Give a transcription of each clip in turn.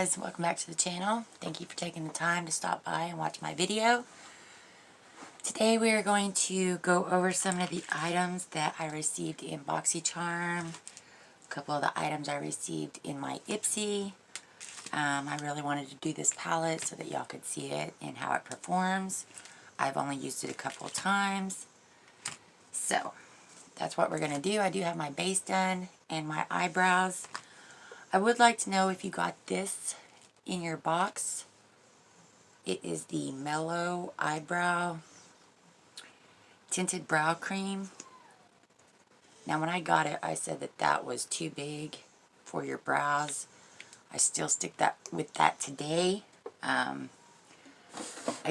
guys, welcome back to the channel. Thank you for taking the time to stop by and watch my video. Today we are going to go over some of the items that I received in BoxyCharm, a couple of the items I received in my Ipsy. I really wanted to do this palette so that y'all could see it and how it performs. I've only used it a couple of times. So, that's what we're going to do. I do have my base done and my eyebrows. I would like to know if you got this in your box. It is the Mellow Eyebrow Tinted Brow Cream. Now when I got it, I said that that was too big for your brows. I still stick with that today. I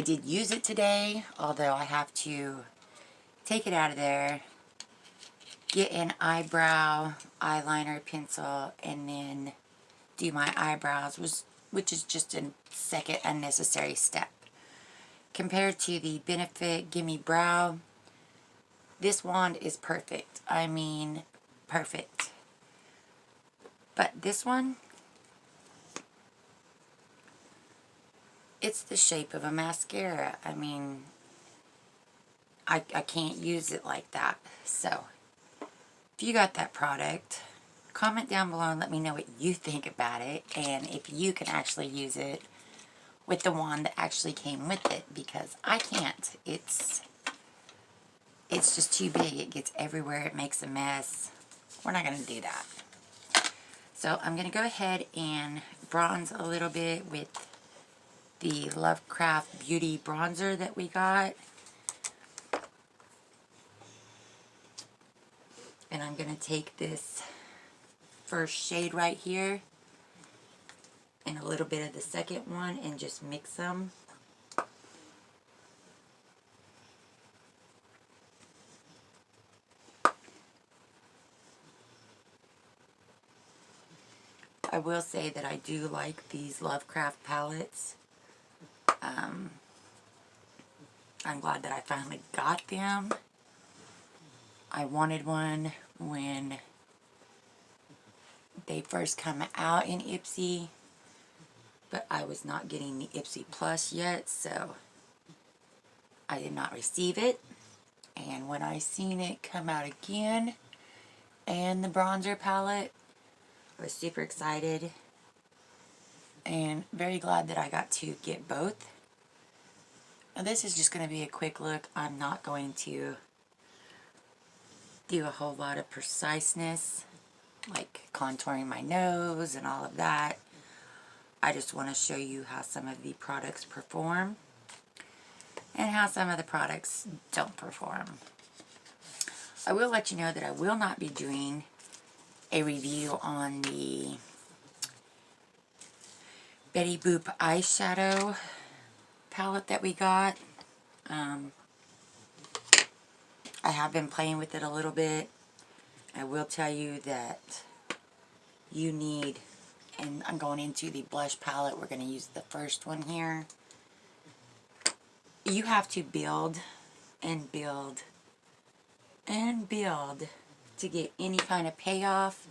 did use it today, although I have to take it out of there, get an eyebrow eyeliner pencil, and then do my eyebrows, which is just a second unnecessary step. Compared to the Benefit Gimme Brow, this wand is perfect. I mean, perfect. But this one, it's the shape of a mascara. I mean, I can't use it like that. So, if you got that product, comment down below and let me know what you think about it, and if you can actually use it with the wand that actually came with it, because I can't. It's just too big. It gets everywhere. It makes a mess. We're not going to do that. So I'm going to go ahead and bronze a little bit with the Lovecraft Beauty bronzer that we got. And I'm going to take this first shade right here and a little bit of the second one and just mix them. I will say that I do like these Lovecraft palettes. I'm glad that I finally got them. I wanted one when they first come out in Ipsy, but I was not getting the Ipsy Plus yet, so I did not receive it. And when I seen it come out again, and the bronzer palette, I was super excited and very glad that I got to get both. Now this is just going to be a quick look. I'm not going to do a whole lot of preciseness, like contouring my nose and all of that. I just want to show you how some of the products perform and how some of the products don't perform. I will let you know that I will not be doing a review on the Betty Boop eyeshadow palette that we got. I have been playing with it a little bit. I will tell you that you need, and I'm going into the blush palette. We're going to use the first one here. You have to build and build and build to get any kind of payoff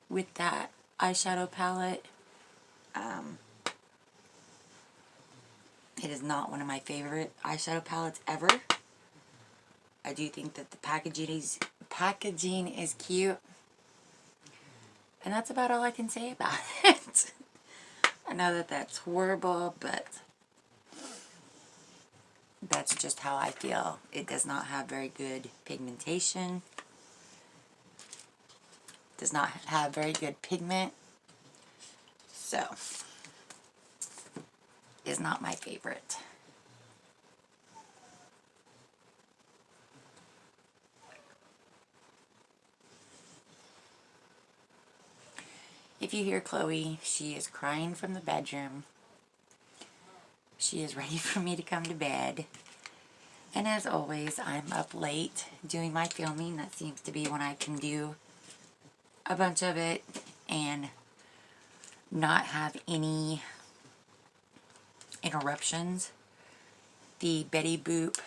with that eyeshadow palette. It is not one of my favorite eyeshadow palettes ever. I do think that the packaging is cute, and that's about all I can say about it. I know that that's horrible, but that's just how I feel. It does not have very good pigmentation. Does not have very good pigment. So, is not my favorite. If you hear Chloe, she is crying from the bedroom. She is ready for me to come to bed. And as always, I'm up late doing my filming. That seems to be when I can do a bunch of it and not have any interruptions. The Betty Boop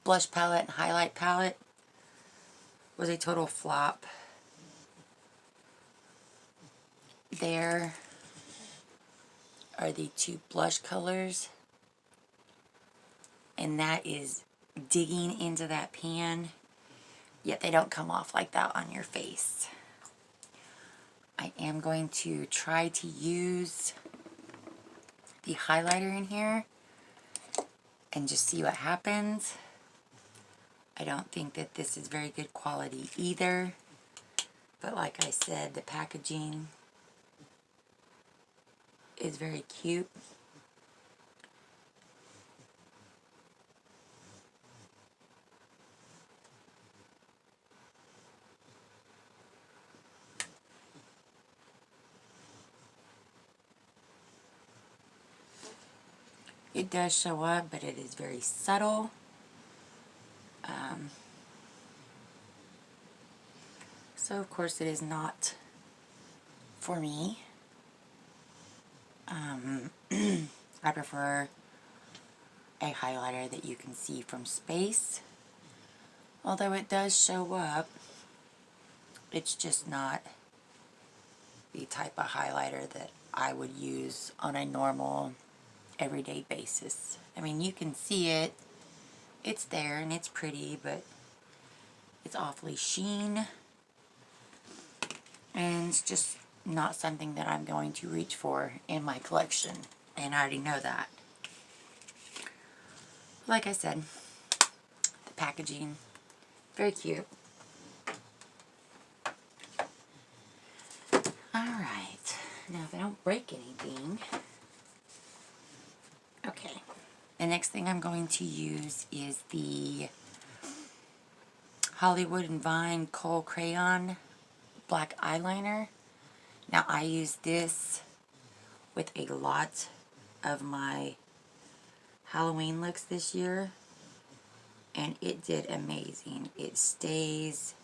blush palette and highlight palette was a total flop. There are the two blush colors, and that is digging into that pan, yet they don't come off like that on your face. I am going to try to use the highlighter in here and just see what happens. I don't think that this is very good quality either, but like I said, the packaging is very cute. It does show up, but it is very subtle. So of course it is not for me. I prefer a highlighter that you can see from space. Although it does show up, it's just not the type of highlighter that I would use on a normal, everyday basis. I mean, you can see it. It's there and it's pretty, but it's awfully sheen. And it's just not something that I'm going to reach for in my collection. And I already know that. Like I said, the packaging, very cute. Alright, now if I don't break anything, okay. The next thing I'm going to use is the Hollywood and Vine Kohl Crayon Black Eyeliner. Now I use this with a lot of my Halloween looks this year, and it did amazing. It stays,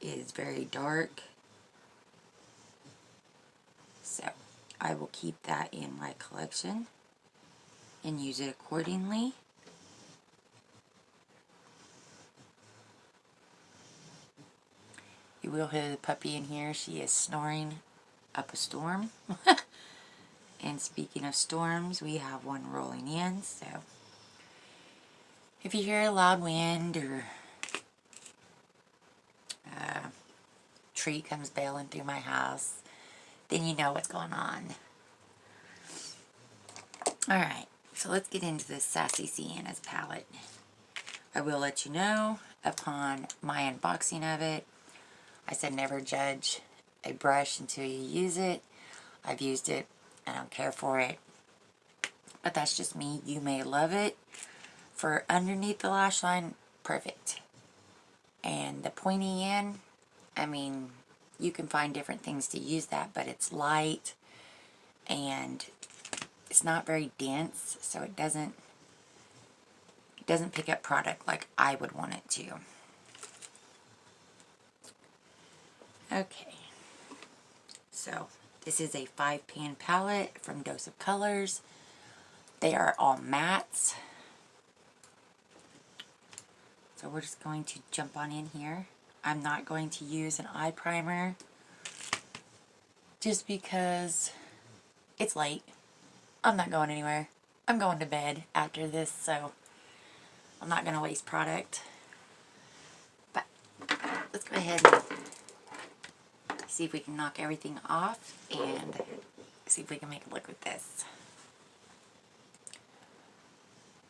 it is very dark, so I will keep that in my collection and use it accordingly. You will hear the puppy in here. She is snoring up a storm. And speaking of storms, we have one rolling in, so if you hear a loud wind or a tree comes bailing through my house, then you know what's going on. Alright, so let's get into this Sassy Sienna's palette. I will let you know upon my unboxing of it. I said never judge a brush until you use it. I've used it. I don't care for it. But that's just me. You may love it. For underneath the lash line, perfect. And the pointy end, I mean, you can find different things to use that, but it's light and it's not very dense, so it doesn't pick up product like I would want it to. Okay, so this is a 5-pan palette from Dose of Colors. They are all mattes. So we're just going to jump on in here. I'm not going to use an eye primer just because it's late. I'm not going anywhere. I'm going to bed after this, so I'm not going to waste product. But let's go ahead and see if we can knock everything off and see if we can make a look with this.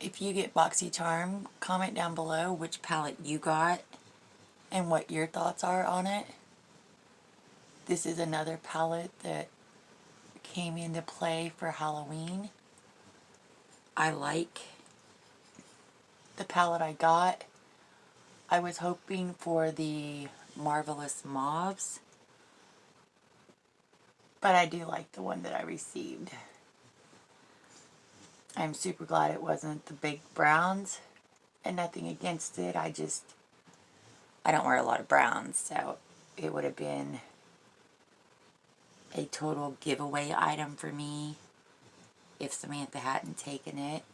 If you get BoxyCharm, comment down below which palette you got and what your thoughts are on it. This is another palette that came into play for Halloween. I like the palette I got. I was hoping for the Marvelous Mauves, but I do like the one that I received. I'm super glad it wasn't the big browns, and nothing against it. I don't wear a lot of browns, so it would have been a total giveaway item for me if Samantha hadn't taken it.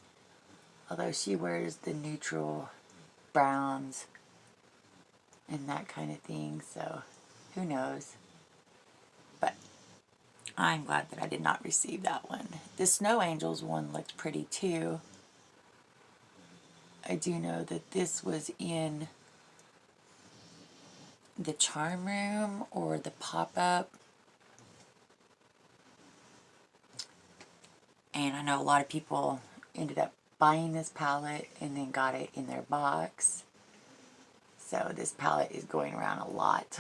Although she wears the neutral browns and that kind of thing, so who knows. But I'm glad that I did not receive that one. The Snow Angels one looked pretty too. I do know that this was in the charm room or the pop-up. And I know a lot of people ended up buying this palette and then got it in their box. So this palette is going around a lot.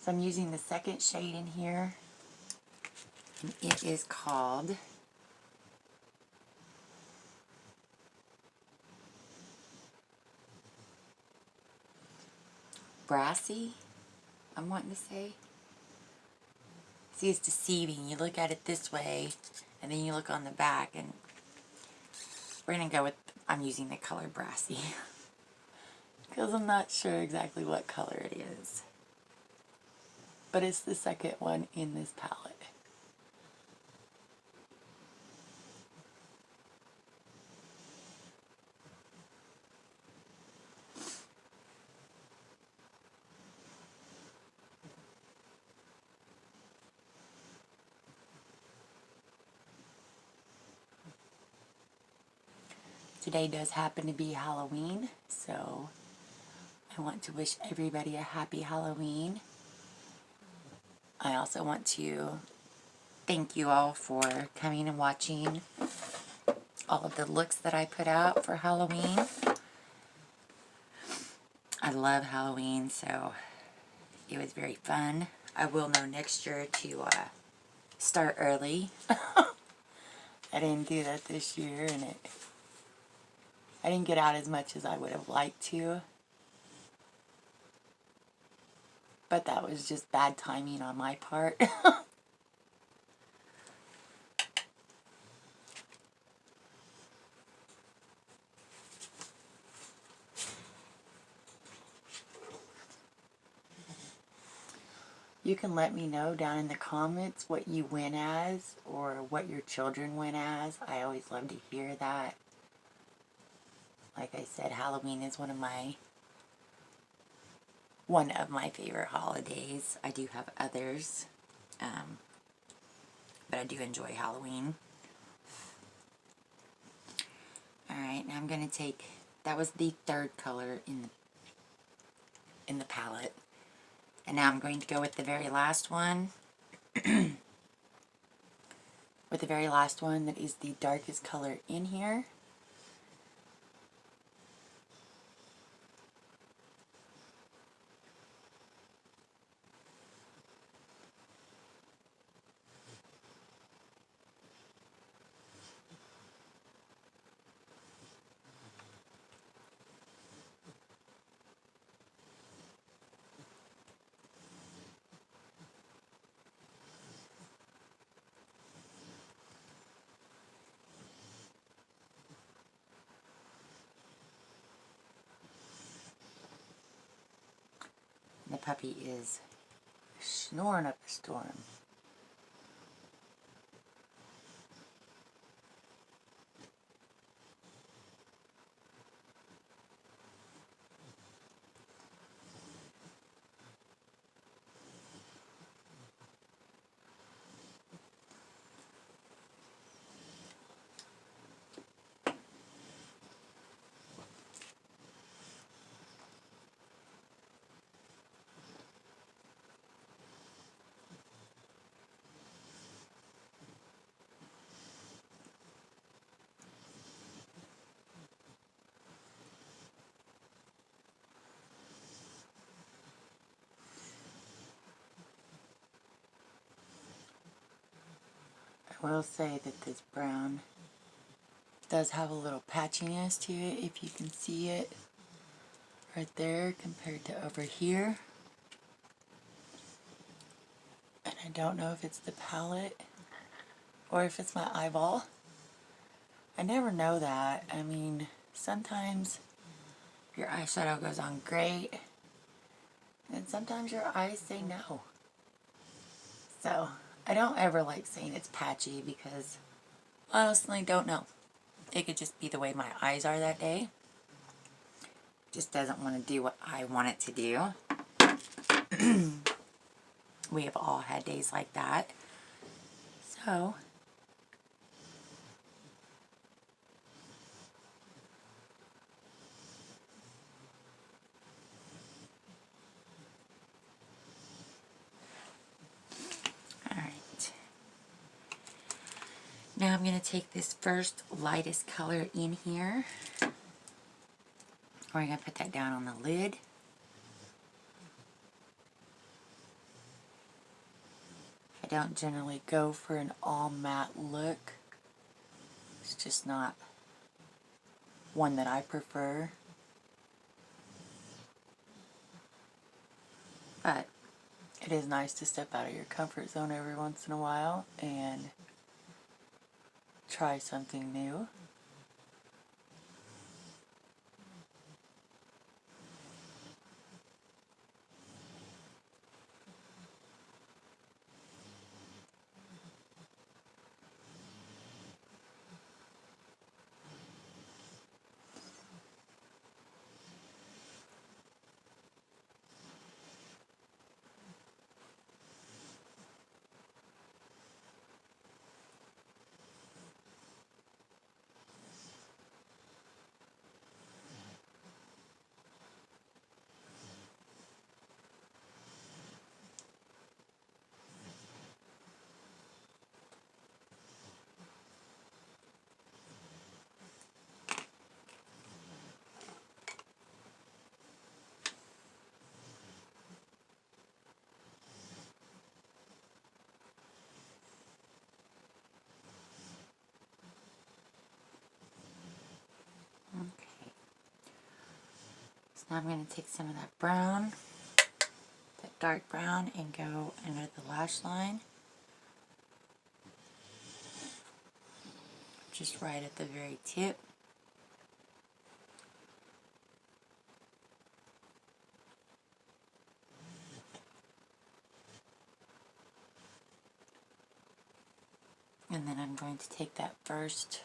So I'm using the second shade in here. And it is called Brassy, I'm wanting to say. See, it's deceiving. You look at it this way, and then you look on the back, and we're going to go with, I'm using the color Brassy. Because I'm not sure exactly what color it is. But it's the second one in this palette. Today does happen to be Halloween, so I want to wish everybody a happy Halloween. I also want to thank you all for coming and watching all of the looks that I put out for Halloween. I love Halloween, so it was very fun. I will know next year to start early. I didn't do that this year, and I didn't get out as much as I would have liked to. But that was just bad timing on my part. You can let me know down in the comments what you went as or what your children went as. I always love to hear that. Like I said, Halloween is one of my favorite holidays. I do have others, but I do enjoy Halloween. Alright, now I'm going to take, that was the third color in the palette. And now I'm going to go with the very last one. With the very last one that is the darkest color in here. The puppy is snoring up a storm. I will say that this brown does have a little patchiness to it, if you can see it right there compared to over here. And I don't know if it's the palette or if it's my eyeball. I never know that. I mean, sometimes your eyeshadow goes on great, and sometimes your eyes say no. So I don't ever like saying it's patchy because honestly don't know. It could just be the way my eyes are that day. Just doesn't want to do what I want it to do. We have all had days like that. So, alright. Now I'm going to take this first lightest color in here. We're going to put that down on the lid. I don't generally go for an all matte look. It's just not one that I prefer. But it is nice to step out of your comfort zone every once in a while and try something new. Okay. So now I'm going to take some of that brown, that dark brown, and go under the lash line. Just right at the very tip. And then I'm going to take that first,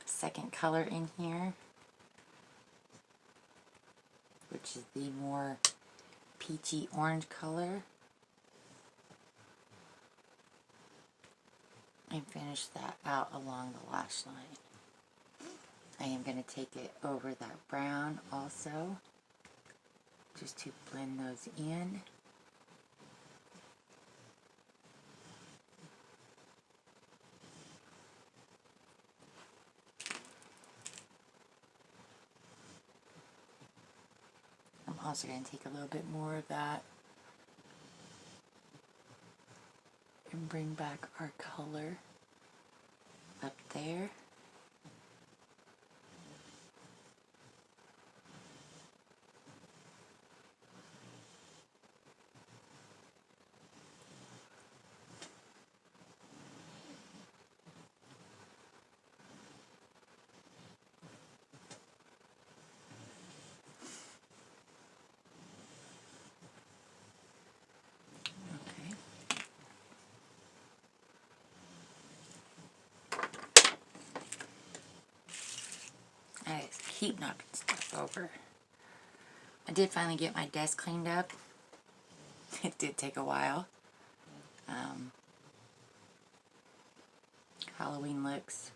second color in here, which is the more peachy orange color, and finish that out along the lash line. I am going to take it over that brown also, just to blend those in. I'm also going to take a little bit more of that and bring back our color up there. I just keep knocking stuff over. I did finally get my desk cleaned up. It did take a while. Halloween looks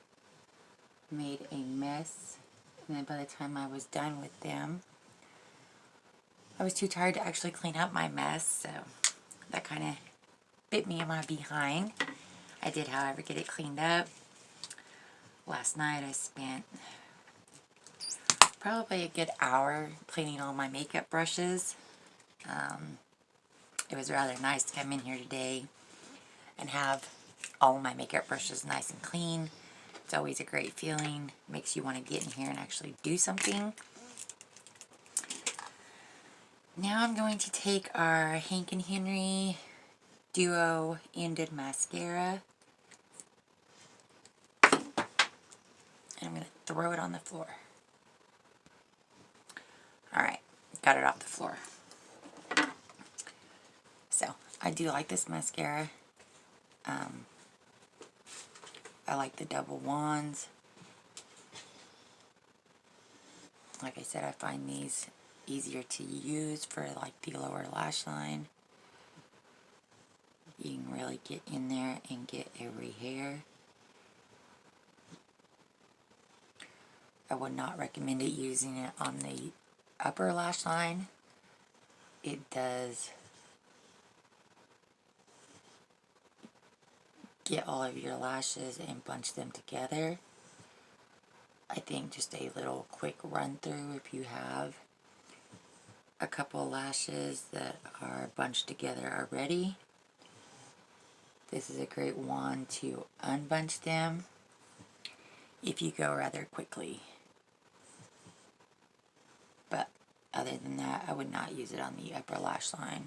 made a mess, and then by the time I was done with them, I was too tired to actually clean up my mess, so that kind of bit me in my behind. I did, however, get it cleaned up. Last night I spent probably a good hour cleaning all my makeup brushes. It was rather nice to come in here today and have all of my makeup brushes nice and clean. It's always a great feeling. Makes you want to get in here and actually do something. Now I'm going to take our Hank & Henry Duo Ended Mascara, and I'm going to throw it on the floor. Alright, got it off the floor. So, I do like this mascara. I like the double wands. Like I said, I find these easier to use for like the lower lash line. You can really get in there and get every hair. I would not recommend it using it on the upper lash line. It does get all of your lashes and bunch them together. I think just a little quick run through, if you have a couple lashes that are bunched together already, this is a great wand to unbunch them if you go rather quickly. But other than that, I would not use it on the upper lash line.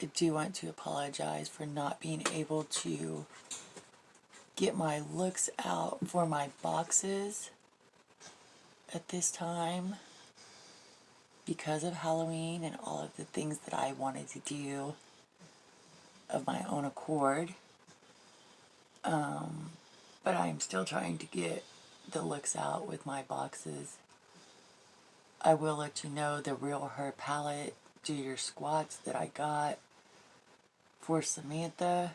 I do want to apologize for not being able to get my looks out for my boxes at this time because of Halloween and all of the things that I wanted to do of my own accord. But I'm still trying to get the looks out with my boxes. I will let you know the Real Her palette Do Your Squats that I got for Samantha.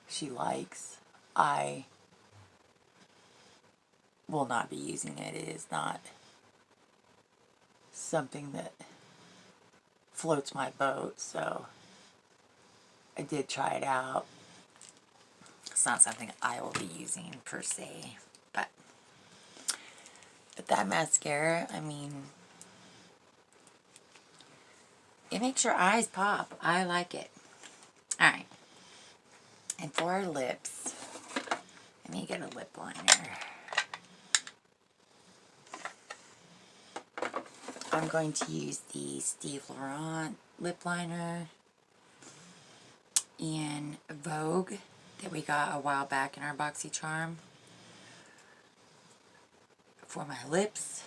She likes. I will not be using it. It is not something that floats my boat, so I did try it out. It's not something I will be using per se, but that mascara, I mean, it makes your eyes pop. I like it. Alright. And for our lips, let me get a lip liner. I'm going to use the Steve Laurent lip liner in Vogue that we got a while back in our BoxyCharm for my lips.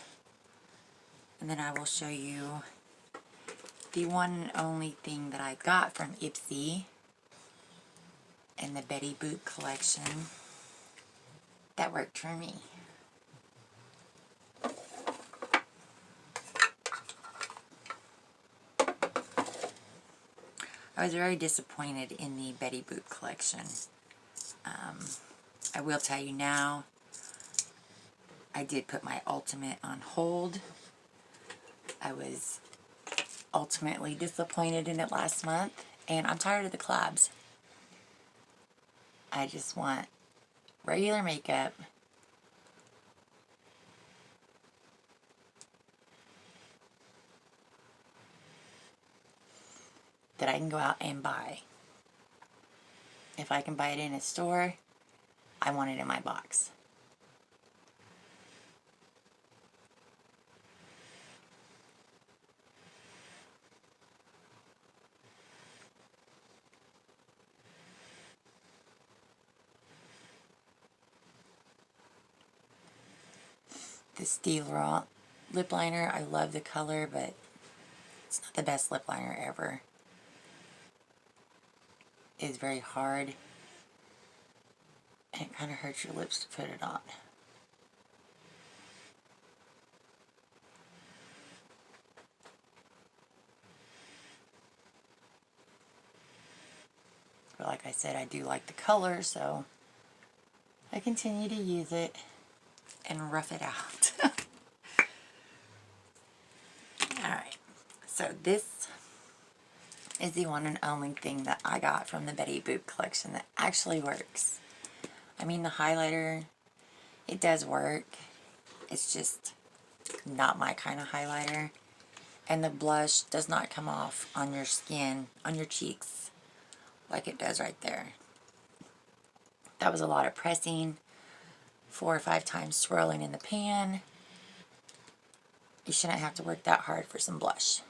And then I will show you the one and only thing that I got from Ipsy in the Betty Boop collection that worked for me. I was very disappointed in the Betty Boop collection. I will tell you now, I did put my Ultimate on hold. I was ultimately disappointed in it last month, and I'm tired of the collabs. I just want regular makeup that I can go out and buy. If I can buy it in a store, I want it in my box. The Steve Laurent lip liner, I love the color, but it's not the best lip liner ever. It's very hard, and it kind of hurts your lips to put it on. But like I said, I do like the color, so I continue to use it and rough it out. Alright, so this is the one and only thing that I got from the Betty Boop collection that actually works. I mean, the highlighter, it does work. It's just not my kind of highlighter. And the blush does not come off on your skin, on your cheeks, like it does right there. That was a lot of pressing, 4 or 5 times swirling in the pan. You shouldn't have to work that hard for some blush.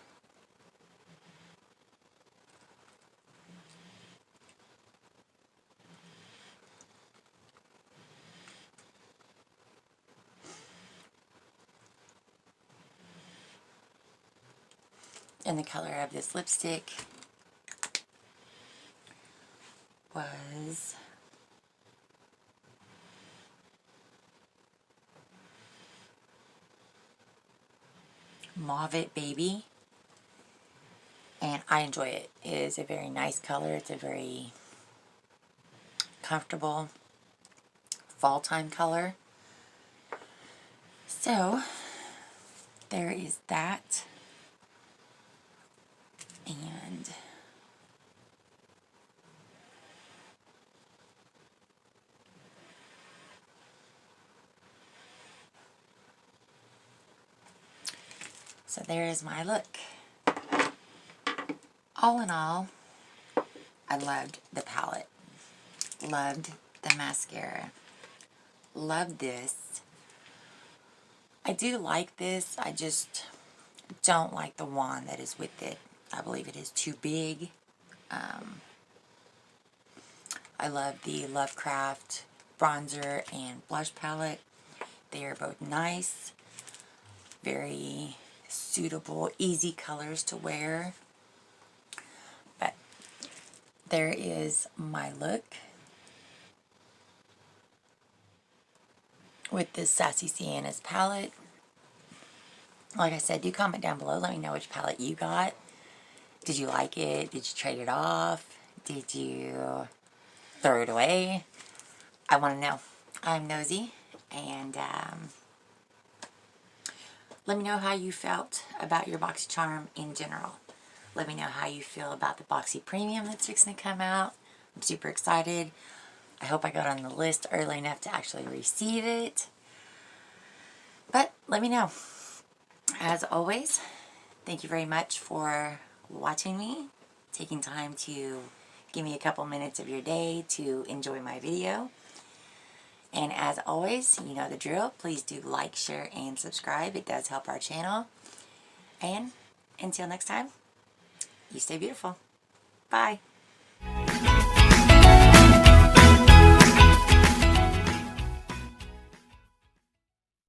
And the color of this lipstick was Mauve It Baby. And I enjoy it. It is a very nice color. It's a very comfortable fall time color. So there is that. And so there is my look. All in all, I loved the palette. Loved the mascara. Loved this. I do like this. I just don't like the wand that is with it. I believe it is too big. I love the Lovecraft bronzer and blush palette. They are both nice. Very suitable, easy colors to wear. But there is my look with this Sassy Sienna's palette. Like I said, do comment down below. Let me know which palette you got. Did you like it? Did you trade it off? Did you throw it away? I want to know. I'm nosy. And let me know how you felt about your BoxyCharm in general. Let me know how you feel about the Boxy Premium that's fixing to come out. I'm super excited. I hope I got on the list early enough to actually receive it. But let me know. As always, thank you very much for watching me, taking time to give me a couple minutes of your day to enjoy my video. And as always, you know the drill. Please do like, share, and subscribe. It does help our channel. And until next time, you stay beautiful. Bye.